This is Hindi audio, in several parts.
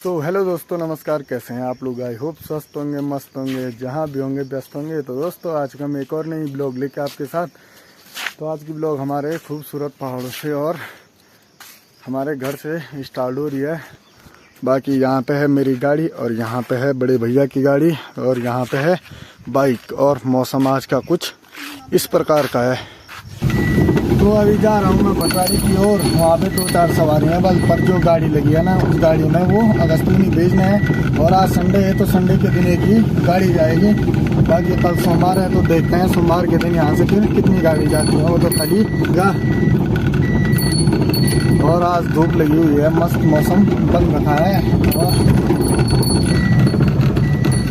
तो हेलो दोस्तों, नमस्कार। कैसे हैं आप लोग? आई होप स्वस्थ होंगे, मस्त होंगे, जहां भी होंगे व्यस्त होंगे। तो दोस्तों, आज का हम एक और नई ब्लॉग लेके आपके साथ। तो आज की ब्लॉग हमारे खूबसूरत पहाड़ों से और हमारे घर से स्टार्ट हो रही है। बाकी यहाँ पे है मेरी गाड़ी और यहाँ पे है बड़े भैया की गाड़ी और यहाँ पे है बाइक। और मौसम आज का कुछ इस प्रकार का है। तो अभी जा रहा हूँ मैं भटवाड़ी की ओर। वहाँ पे 2-4 सवारियाँ बल पर जो गाड़ी लगी है ना, उस गाड़ी में वो अगस्तुनी भेजना है। और आज संडे है तो संडे के दिन एक ही गाड़ी जाएगी। बाकी कल सोमवार है तो देखते हैं सोमवार के दिन यहाँ से फिर कितनी गाड़ी जाती है, वो तो खाली गा। और आज धूप लगी हुई है, मस्त मौसम बन रखा है। और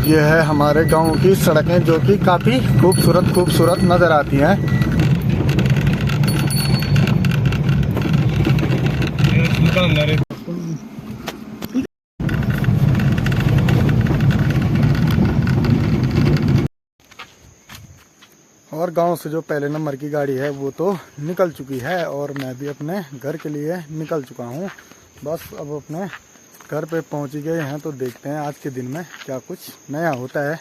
ये है हमारे गाँव की सड़कें जो कि काफ़ी खूबसूरत नज़र आती हैं। और गांव से जो पहले नंबर की गाड़ी है वो तो निकल चुकी है और मैं भी अपने घर के लिए निकल चुका हूं। बस अब अपने घर पे पहुंच गए हैं तो देखते हैं आज के दिन में क्या कुछ नया होता है।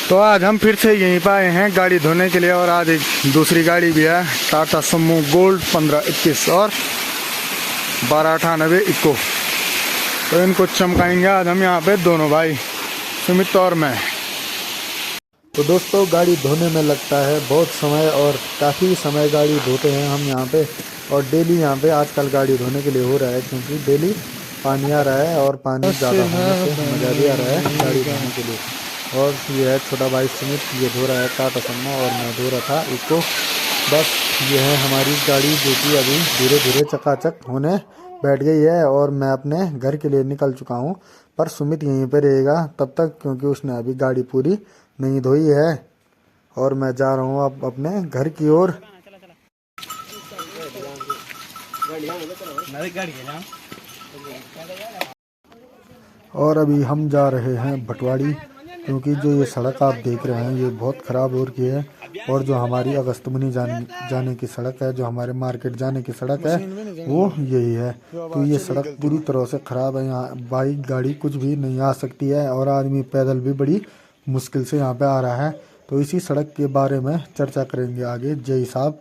तो आज हम फिर से यहीं पर आए हैं गाड़ी धोने के लिए। और आज एक दूसरी गाड़ी भी है, टाटा सुमो गोल्ड 1521 और 1298 इको। तो इनको चमकाएंगे आज हम यहाँ पे दोनों भाई, सुमित और मैं। तो दोस्तों, गाड़ी धोने में लगता है बहुत समय और काफ़ी समय गाड़ी धोते हैं हम यहाँ पे। और डेली यहाँ पे आजकल गाड़ी धोने के लिए हो रहा है क्योंकि डेली पानी आ रहा है और पानी ज़्यादा होने से मज़ा भी आ रहा है गाड़ी धोने के लिए। और ये है छोटा भाई सुमित, ये धो रहा है टाटा सुमो और मैं धो रहा था इको। बस ये है हमारी गाड़ी जो कि अभी धीरे धीरे चकाचक होने बैठ गई है और मैं अपने घर के लिए निकल चुका हूँ। पर सुमित यहीं पर रहेगा तब तक क्योंकि उसने अभी गाड़ी पूरी नहीं धोई है। और मैं जा रहा हूँ अब अपने घर की ओर। और अभी हम जा रहे हैं भटवाड़ी क्योंकि जो ये सड़क आप देख रहे हैं ये बहुत ख़राब हो रही है। और जो हमारी अगस्तमुनि जाने की सड़क है, जो हमारे मार्केट जाने की सड़क है, वो यही है। तो ये सड़क पूरी तरह से ख़राब है। यहाँ बाइक गाड़ी कुछ भी नहीं आ सकती है और आदमी पैदल भी बड़ी मुश्किल से यहाँ पे आ रहा है। तो इसी सड़क के बारे में चर्चा करेंगे आगे। जय साहब।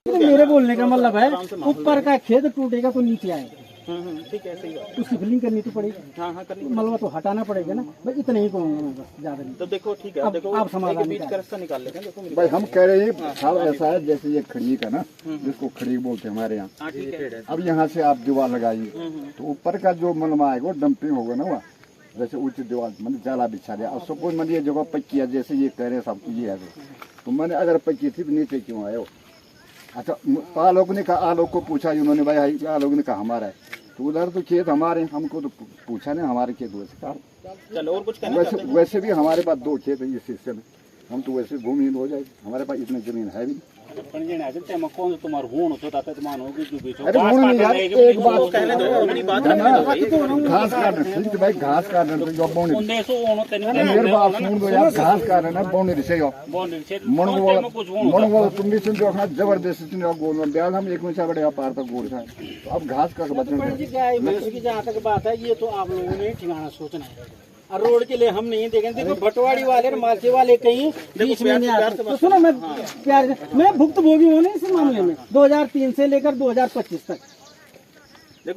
मेरे बोलने का मतलब है ऊपर का खेत टूटेगा तो नीचे आएगा। ठीक है, सही बात। उसकी फिलिंग करनी तो पड़ेगी। हाँ हाँ, करनी। मलबा तो हटाना पड़ेगा ना भाई, इतना ही कहूँगा मैं, बस ज्यादा नहीं। तो देखो ठीक है, देखो आप समाधान बीच का रास्ता निकाल लेते हैं। देखो भाई हम कह रहे हैं साहब ऐसा है जैसे ये खड़ी का ना, जिसको खड़ी बोलते हैं हमारे यहाँ। अब यहाँ से आप दीवार लगाइए तो ऊपर का जो मलबा आएगा डंपिंग होगा ना, वहाँ जैसे ऊंची दीवार मतलब जाला बिछा दिया। अब सपोज मैंने ये जगह पक्की है जैसे ये कह रहे सब ये है, तो मैंने अगर पक्की थी तो नीचे क्यों आए हो? अच्छा, आलोक ने कहा, आलोक को पूछा उन्होंने, भाई आलोक ने कहा हमारा है। तो उधर तो खेत हमारे, हमको तो पूछा नहीं हमारे खेत। वैसे कहा चलो और कुछ कहना वैसे भी हमारे पास 2 खेत है इस हिस्से में, हम तो वैसे भूमिहीन हो जाए। हमारे पास इतनी जमीन है भी। कौन तुम्हारा होन होता तो मानोगे जो बेचो। अरे नहीं यार, एक बात कहने दो, अपनी बात घास काटना ठीक भाई, घास काटना तो जो बोने मेरे बात सुन दो यार, घास काटना बोने से हो मन तुम भी सुन दो खास जबरदस्ती सुन दो गोल में ब्याज हम एक में से बड़े पार तक गोल था। तो अब घास का बचना की जहाँ तक बात है, ये तो आप लोगों ने ठिकाना सोचना है। और रोड के लिए हम नहीं देखेंगे। देखो भटवाड़ी वाले और मालचे वाले कहीं बीच में नहीं आते। तो सुनो, मैं प्यार मैं भुक्तभोगी हूँ ना इस मामले में 2003 से लेकर 2025 तक।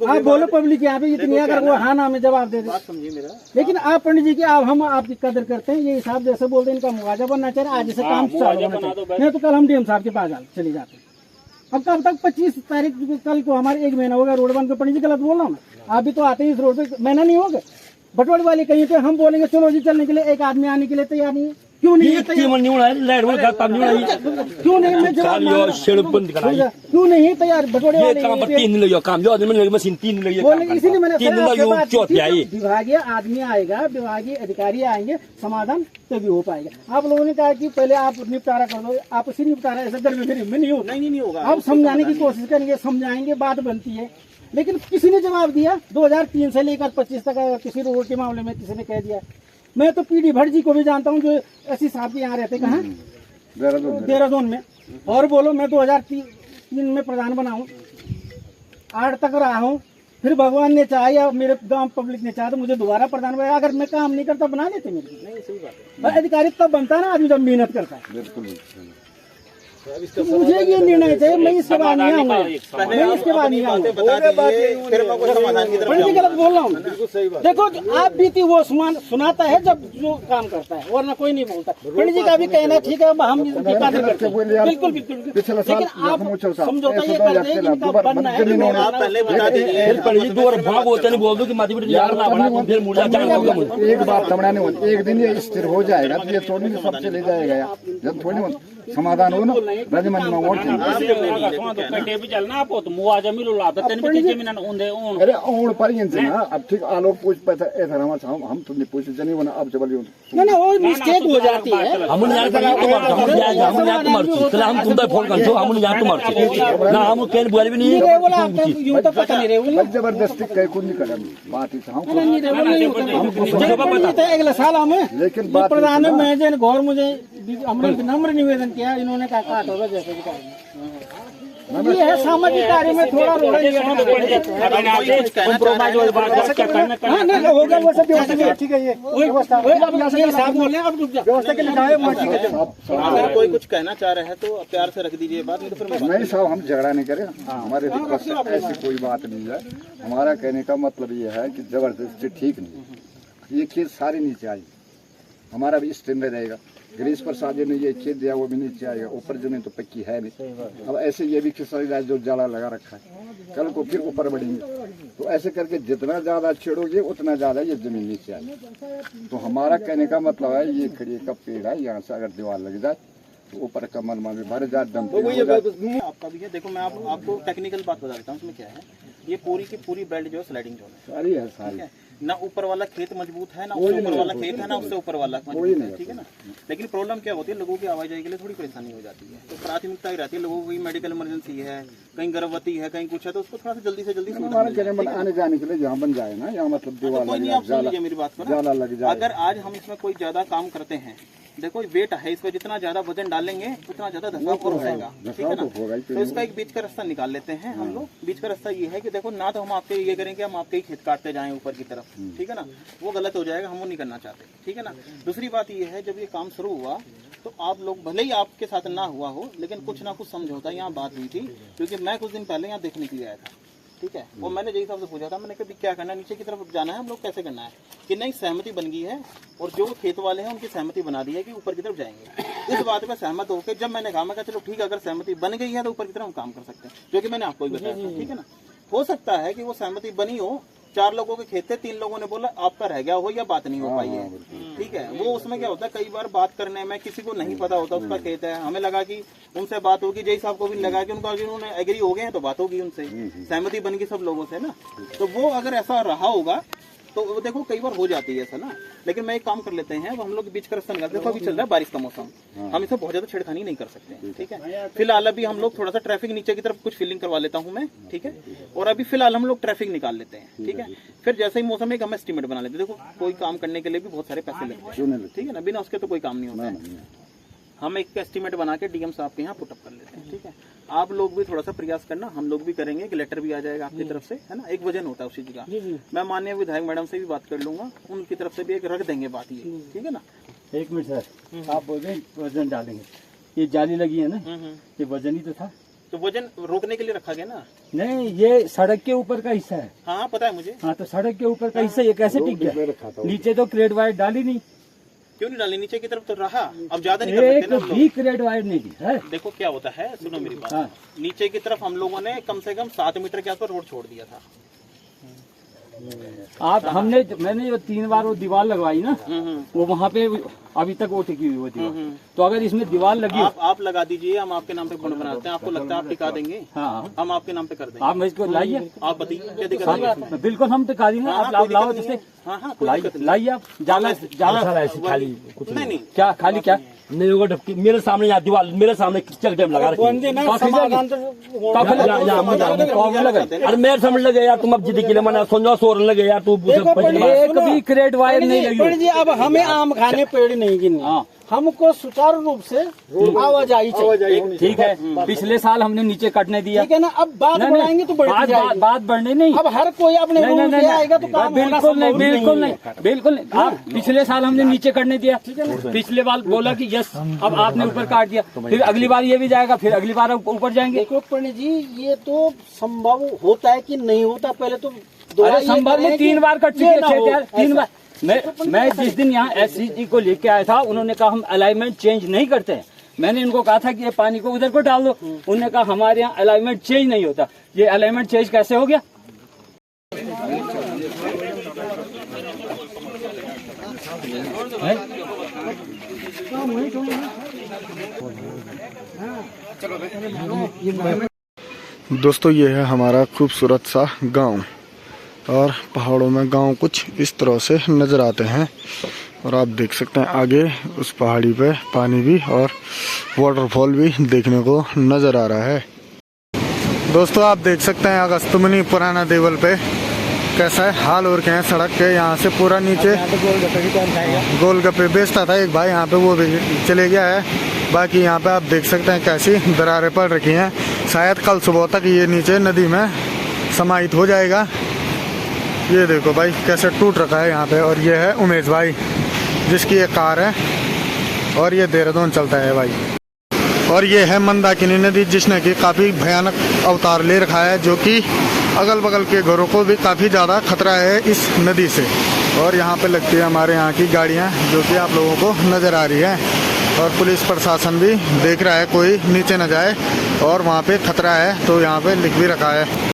आप बोलो पब्लिक यहाँ पे इतनी, अगर वो हाँ ना में जवाब दे दे। समझिए मेरा। लेकिन आप पंडित जी की हम आपकी कदर करते हैं, ये हिसाब जैसे बोलते हैं इनका मुआवजा बनना चाहिए, आज से काम चालू होना चाहिए। नहीं तो कल हम डीएम साहब के पास चले जाते हैं। अब कब तक 25 तारीख कल को हमारे 1 महीना होगा रोड बंद को। पंडित जी गलत बोल रहा हूँ मैं, आप भी तो आते हैं इस रोड पे, महीना नहीं होगा। भटवाड़ी वाले कहीं पे हम बोलेंगे चलो जी चलने के लिए, एक आदमी आने के लिए तैयार नहीं है। क्यों नहीं है तैयार? क्यों नहीं, मैं जवाब क्यों नहीं तैयार? भटवाड़ी वाले बोलेंगे, इसीलिए मैंने विभागीय आदमी आएगा, विभागीय अधिकारी आएंगे, समाधान तभी हो पाएगा। आप लोगों ने कहा कि पहले आप निपटारा कर दो, आप उसी निपटारा ऐसा गर्मी में नहीं होगा। आप समझाने की कोशिश करेंगे, समझाएंगे, बात बनती है। लेकिन किसी ने जवाब दिया 2003 से लेकर 25 तक किसी रोड के मामले में किसी ने कह दिया। मैं तो पीडी भट्ट जी को भी जानता हूँ जो ऐसी साहब के यहाँ रहते, कहाँ देहरादून में। और बोलो मैं 2003 में प्रधान बना हूँ, 8 तक रहा हूँ, फिर भगवान ने चाहा या मेरे गांव पब्लिक ने चाहा तो मुझे दोबारा प्रधान बनाया। अगर मैं काम नहीं करता बना देते मेरे को। नहीं, सही बात है। अधिकारी तब बनता है ना आदमी जब मेहनत करता है। बिल्कुल तो मुझे ये निर्णय चाहिए, मैं इसके बाद नहीं आऊंगा, मैं इसके बाद नहीं आऊंगा। पंडित जी गलत बोल रहा हूँ। देखो आप बीती वो सुनाता है जब जो काम करता है, वरना कोई नहीं बोलता। पंडित जी का भी कहना ठीक है, हम इनकी कदर करते हैं, बिल्कुल बिल्कुल। लेकिन आप समझौता ये करते हैं इनका बनना है। एक बात समझाने हो, एक दिन ये स्थिर हो जाएगा तो ये थोड़ी सब चले जाएगा। जब थोड़ी समाधान हो ना रजमन में वोट अरे ओण पर ना अब ठीक आलोक पूछ पाता ऐसा हम तो नहीं पूछ जनी बना अब जबली नहीं वो मिस्टेक हो जाती है। हम तुमदा फोन कर हम ना हम केन बुआरी भी नहीं यूं तो पता नहीं रहे जबरदस्ती कहीं कुछ नहीं करम बात हम अगले साल हमें लेकिन प्रधान में घर मुझे हमने नम्र निवेदन किया, इन्होंने कहा काट होगा जैसे भी ये है सामाजिक कार्य में थोड़ा होगा वो सब ठीक है। ये साहब बोल रहे हैं, अब रुक जाओ व्यवस्था के लिए अगर कोई कुछ कहना चाह रहे हैं तो प्यार से रख दीजिए बात, नहीं तो फिर नहीं साहब हम झगड़ा नहीं करें। हमारे ऐसी कोई बात नहीं है। हमारा कहने का मतलब ये है कि जबरदस्ती ठीक नहीं। ये खेत सारी नीचे आई, हमारा भी स्टैंड रहेगा। गिरीश प्रसाद जी ने ये खेत दिया वो भी नीचे आएगा, ऊपर जमीन तो पक्की है नहीं। अब ऐसे ये भी खिसक जाए जो जाला लगा रखा है, कल को फिर ऊपर बढ़ेंगे। तो ऐसे करके जितना ज्यादा छेड़ोगे उतना ज्यादा ये जमीन नीचे आएगी। तो हमारा कहने का मतलब है ये खड़ी का पेड़ है, यहाँ से अगर दीवार लग जाए तो ऊपर कमर में भी भर जाए दम आपका भी है। देखो मैं आपको टेक्निकल बात बता देता हूँ। उसमें क्या है, ये पूरी की पूरी बेल्ट जो है स्लाइडिंग जोन है, सारी है सारी। ना ऊपर वाला खेत मजबूत है, ना उससे ऊपर वाला खेत है, ना उससे ऊपर वाला मजबूत है, ठीक है ना। लेकिन प्रॉब्लम क्या होती है, लोगों की आवाजाही के लिए थोड़ी परेशानी हो जाती है। तो प्राथमिकता ही रहती है लोगों की, मेडिकल इमरजेंसी है, कहीं गर्भवती है, कहीं कुछ है, तो उसको थोड़ा सा जल्दी से जल्दी आने जाने के लिए जहाँ बन जाए ना, यहाँ मतलब दीवार कोई नहीं। आप सुन लीजिए मेरी बात को, लग जाए। अगर आज हम इसमें कोई ज्यादा काम करते हैं, देखो वेट है इसमें, जितना ज्यादा वजन डालेंगे उतना ज्यादा धसाव और होगा, ठीक है ना। तो इसका एक बीच का रास्ता निकाल लेते हैं हम लोग। बीच का रास्ता ये है कि देखो ना तो हम आपके ये करेंगे, हम आपके ही खेत काटते जाएं ऊपर की तरफ, ठीक है ना, वो गलत हो जाएगा, हम वो नहीं करना चाहते, ठीक है ना। दूसरी बात ये है, जब ये काम शुरू हुआ तो आप लोग भले ही आपके साथ ना हुआ हो, लेकिन कुछ ना कुछ समझौता यहाँ बात हुई थी, क्योंकि मैं कुछ दिन पहले यहाँ देखने के लिए आया था, ठीक है। और मैंने जय साहब से पूछा था, मैंने कहा क्या करना है, नीचे की तरफ जाना है, हम लोग कैसे करना है, कि नहीं सहमति बन गई है और जो खेत वाले हैं उनकी सहमति बना दी है कि ऊपर की तरफ जाएंगे। इस बात पर सहमत होकर जब मैंने कहा, मैं चलो ठीक है, अगर सहमति बन गई है तो ऊपर की तरफ हम काम कर सकते हैं, जो कि मैंने आपको भी बताया था, ठीक है ना। हो सकता है कि वो सहमति बनी हो, 4 लोगों के खेत थे, 3 लोगों ने बोला आपका रह गया हो या बात नहीं हो पाई है, ठीक है। वो उसमें क्या होता है, कई बार बात करने में किसी को नहीं पता होता उसका खेत है, हमें लगा कि उनसे बात होगी, जय साहब को भी लगा कि उनका उन्होंने एग्री हो गए हैं तो बात होगी उनसे, सहमति बन गई सब लोगों से ना। तो वो अगर ऐसा रहा होगा तो देखो कई बार हो जाती है ऐसा ना। लेकिन मैं एक काम कर लेते हैं, हम लोग बीच का रास्ता निकालते हैं। देखो अभी चल रहा है बारिश का मौसम, हम इसे बहुत ज्यादा छेड़खानी नहीं कर सकते, ठीक है। फिलहाल अभी हम लोग थोड़ा सा ट्रैफिक नीचे की तरफ कुछ फिलिंग करवा लेता हूँ मैं, ठीक है। और अभी फिलहाल हम लोग ट्रैफिक निकाल लेते हैं, ठीक है। फिर जैसे ही मौसम एक हम एस्टीमेट बना लेते हैं। देखो कोई काम करने के लिए भी बहुत सारे पैसे लगते हैं, ठीक है ना, बिना उसके तो कोई काम नहीं होता है। हम एक एस्टीमेट बना के डीएम साहब के यहाँ पुटअप कर लेते हैं, ठीक है। आप लोग भी थोड़ा सा प्रयास करना, हम लोग भी करेंगे, कि लेटर भी आ जाएगा आपकी तरफ से, है ना। एक वजन होता है उसी चीज का। मैं माननीय विधायक मैडम से भी बात कर लूंगा, उनकी तरफ से भी एक रख देंगे बात ये, ठीक है ना। 1 मिनट सर, आप बोल रहे हैं वजन डालेंगे, ये जाली लगी है ना, ये वजन ही तो था, तो वजन रोकने के लिए रखा गया ना। नहीं ये सड़क के ऊपर का हिस्सा है। हाँ पता है मुझे। हाँ तो सड़क के ऊपर का हिस्सा ये कैसे टिक गया, नीचे तो क्रेड वायर डाली नहीं, क्यों नहीं डाली, नीचे की तरफ तो रहा। अब ज्यादा नहीं कर सकते ना भी क्रेड वायर नहीं दी है। देखो क्या होता है, सुनो मेरी बात। हाँ। नीचे की तरफ हम लोगों ने कम से कम 7 मीटर के आसपास रोड छोड़ दिया था। मैंने जो 3 बार वो दीवार लगवाई ना, वो वहाँ पे अभी तक वो टिकी हुई वो दीवार। तो अगर इसमें दीवार लगी आप लगा दीजिए, हम आपके नाम पे बॉन्ड बनाते हैं। आपको लगता है आप टिका देंगे? हाँ हम आपके नाम पे कर देंगे। आप इसको लाइए, आप बताइए क्या दिक्कत है? बिल्कुल हम टिका देंगे। आप लाओ जैसे लाइए आप जाला खाली नहीं क्या खाली क्या नहीं होगा डबकी मेरे सामने यहाँ दीवार मेरे सामने चेक डैम लगा रखी अरे मेरे समझ लगे यार, तुम अब जिद के लिए मना सोना सोर लगे यार, तू एक भी क्रेड वायर नहीं लगी। अब हमें आम खाने पेड़ नहीं गिनने, हमको सुचारू रूप से आवाजाही चाहिए। ठीक है, पिछले साल हमने नीचे कटने दिया, ठीक है ना। अब बात बढ़ाएंगे तो बढ़ती जाएगी। बात बढ़ने नहीं, अब हर कोई अपने रूल से आएगा तो काम होना बिल्कुल नहीं, संभव बिल्कुल है। नहीं, बिल्कुल नहीं। आप पिछले साल हमने नीचे करने दिया, पिछले बार बोला कि यस, अब आपने ऊपर काट दिया, फिर अगली बार ये भी जाएगा, फिर अगली बार ऊपर जाएंगे। देखो पंडित जी, ये तो संभव होता है कि नहीं होता, पहले तो अरे संभव में 3 बार कट चुके हैं, 3 बार। मैं जिस दिन यहाँ SCG को लेके आया था, उन्होंने कहा हम अलाइनमेंट चेंज नहीं करते हैं। मैंने इनको कहा था कि ये पानी को उधर को डाल दो, उन्होंने कहा हमारे यहाँ अलाइनमेंट चेंज नहीं होता। ये अलाइनमेंट चेंज कैसे हो गया? दोस्तों ये है हमारा खूबसूरत सा गांव, और पहाड़ों में गांव कुछ इस तरह से नज़र आते हैं। और आप देख सकते हैं आगे उस पहाड़ी पे पानी भी और वाटरफॉल भी देखने को नज़र आ रहा है। दोस्तों आप देख सकते हैं अगस्तमुनि पुराना देवल पे कैसा है हाल और क्या है सड़क के। यहाँ से पूरा नीचे गोलगप्पे बेचता था एक भाई, यहाँ पे वो भी चले गया है। बाकी यहाँ पे आप देख सकते हैं कैसी दरारें पड़ रखी हैं। शायद कल सुबह तक ये नीचे नदी में समाहित हो जाएगा। ये देखो भाई कैसे टूट रखा है यहाँ पे। और ये है उमेश भाई जिसकी एक कार है, और ये देहरादून चलता है भाई। और ये है मंदाकिनी नदी जिसने कि काफ़ी भयानक अवतार ले रखा है, जो कि अगल बगल के घरों को भी काफ़ी ज़्यादा खतरा है इस नदी से। और यहाँ पे लगती है हमारे यहाँ की गाड़ियाँ, जो कि आप लोगों को नज़र आ रही है। और पुलिस प्रशासन भी देख रहा है कोई नीचे न जाए, और वहाँ पे खतरा है तो यहाँ पे लिख भी रखा है।